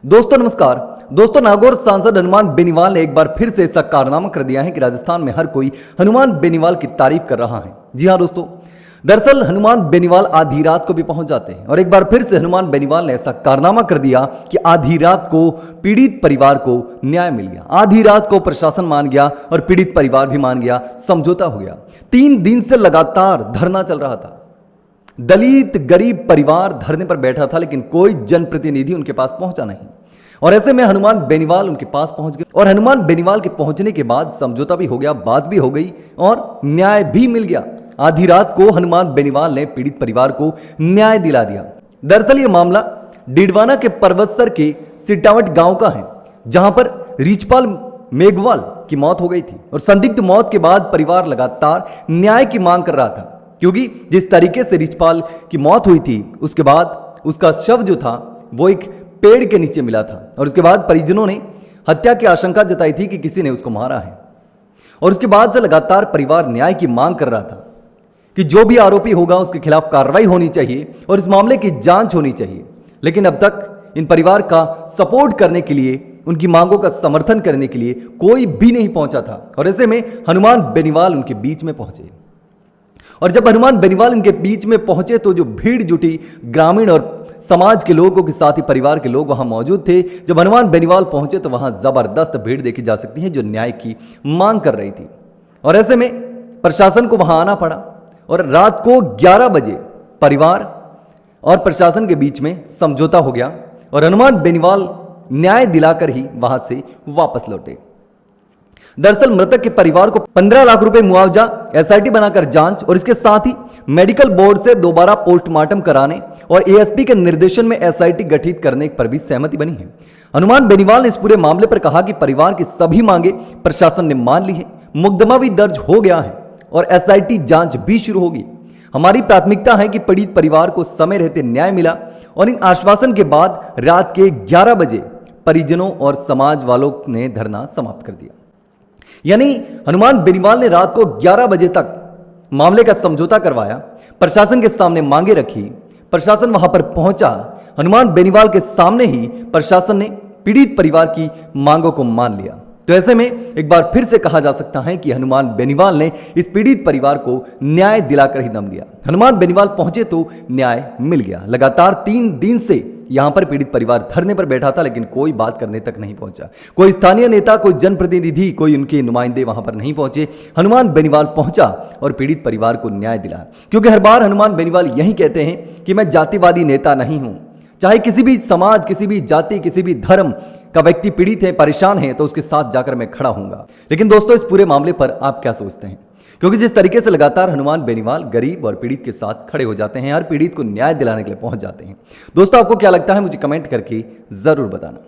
दोस्तों नमस्कार। दोस्तों नागौर सांसद हनुमान बेनीवाल ने एक बार फिर से ऐसा कारनामा कर दिया है कि राजस्थान में हर कोई हनुमान बेनीवाल की तारीफ कर रहा है। जी हां दोस्तों, दरअसल हनुमान बेनीवाल आधी रात को भी पहुंच जाते हैं और एक बार फिर से हनुमान बेनीवाल ने ऐसा कारनामा कर दिया कि आधी रात को पीड़ित परिवार को न्याय मिल गया। आधी रात को प्रशासन मान गया और पीड़ित परिवार भी मान गया, समझौता हो गया। 3 दिन से लगातार धरना चल रहा था। दलित गरीब परिवार धरने पर बैठा था, लेकिन कोई जनप्रतिनिधि उनके पास पहुंचा नहीं और ऐसे में हनुमान बेनीवाल उनके पास पहुंच गए और हनुमान बेनीवाल के पहुंचने के बाद समझौता भी हो गया, बात भी हो गई और न्याय भी मिल गया। आधी रात को हनुमान बेनीवाल ने पीड़ित परिवार को न्याय दिला दिया। दरअसल यह मामला डीडवाना के पर्वतसर के सिटावट गांव का है, जहां पर रिचपाल मेघवाल की मौत हो गई थी और संदिग्ध मौत के बाद परिवार लगातार न्याय की मांग कर रहा था, क्योंकि जिस तरीके से रिचपाल की मौत हुई थी उसके बाद उसका शव जो था वो एक पेड़ के नीचे मिला था और उसके बाद परिजनों ने हत्या की आशंका जताई थी कि किसी ने उसको मारा है। और उसके बाद से लगातार परिवार न्याय की मांग कर रहा था कि जो भी आरोपी होगा उसके खिलाफ कार्रवाई होनी चाहिए और इस मामले की जांच होनी चाहिए। लेकिन अब तक इन परिवार का सपोर्ट करने के लिए, उनकी मांगों का समर्थन करने के लिए कोई भी नहीं पहुंचा था और ऐसे में हनुमान बेनीवाल उनके बीच में पहुंचे। और जब हनुमान बेनीवाल इनके बीच में पहुंचे तो जो भीड़ जुटी, ग्रामीण और समाज के लोगों के साथ ही परिवार के लोग वहां मौजूद थे। जब हनुमान बेनीवाल पहुंचे तो वहां जबरदस्त भीड़ देखी जा सकती है जो न्याय की मांग कर रही थी और ऐसे में प्रशासन को वहां आना पड़ा और रात को 11 बजे परिवार और प्रशासन के बीच में समझौता हो गया और हनुमान बेनीवाल न्याय दिलाकर ही वहां से वापस लौटे। दरअसल मृतक के परिवार को 15 लाख रुपए मुआवजा, एसआईटी बनाकर जांच और इसके साथ ही मेडिकल बोर्ड से दोबारा पोस्टमार्टम कराने और एएसपी के निर्देशन में एसआईटी गठित करने पर भी सहमति बनी है। हनुमान बेनीवाल ने इस पूरे मामले पर कहा कि परिवार की सभी मांगे प्रशासन ने मान ली है, मुकदमा भी दर्ज हो गया है और एसआईटी जांच भी शुरू होगी। हमारी प्राथमिकता है कि पीड़ित परिवार को समय रहते न्याय मिला और इन आश्वासन के बाद रात के 11 बजे परिजनों और समाज वालों ने धरना समाप्त कर दिया। यानी हनुमान बेनीवाल ने रात को 11 बजे तक मामले का समझौता करवाया, प्रशासन के सामने मांगे रखी, प्रशासन वहां पर पहुंचा। हनुमान बेनीवाल के सामने ही प्रशासन ने पीड़ित परिवार की मांगों को मान लिया। तो ऐसे में एक बार फिर से कहा जा सकता है कि हनुमान बेनीवाल ने इस पीड़ित परिवार को न्याय दिलाकर ही दम लिया। हनुमान बेनीवाल पहुंचे तो न्याय मिल गया। लगातार 3 दिन से यहां पर पीड़ित परिवार धरने पर बैठा था, लेकिन कोई बात करने तक नहीं पहुंचा। कोई स्थानीय नेता, कोई जनप्रतिनिधि, कोई उनके नुमाइंदे वहां पर नहीं पहुंचे। हनुमान बेनीवाल पहुंचा और पीड़ित परिवार को न्याय दिला, क्योंकि हर बार हनुमान बेनीवाल यही कहते हैं कि मैं जातिवादी नेता नहीं हूं। चाहे किसी भी समाज, किसी भी जाति, किसी भी धर्म का व्यक्ति पीड़ित है, परेशान है, तो उसके साथ जाकर मैं खड़ा हूंगा। लेकिन दोस्तों, इस पूरे मामले पर आप क्या सोचते हैं? क्योंकि जिस तरीके से लगातार हनुमान बेनीवाल गरीब और पीड़ित के साथ खड़े हो जाते हैं, हर पीड़ित को न्याय दिलाने के लिए पहुंच जाते हैं। दोस्तों, आपको क्या लगता है? मुझे कमेंट करके जरूर बताना।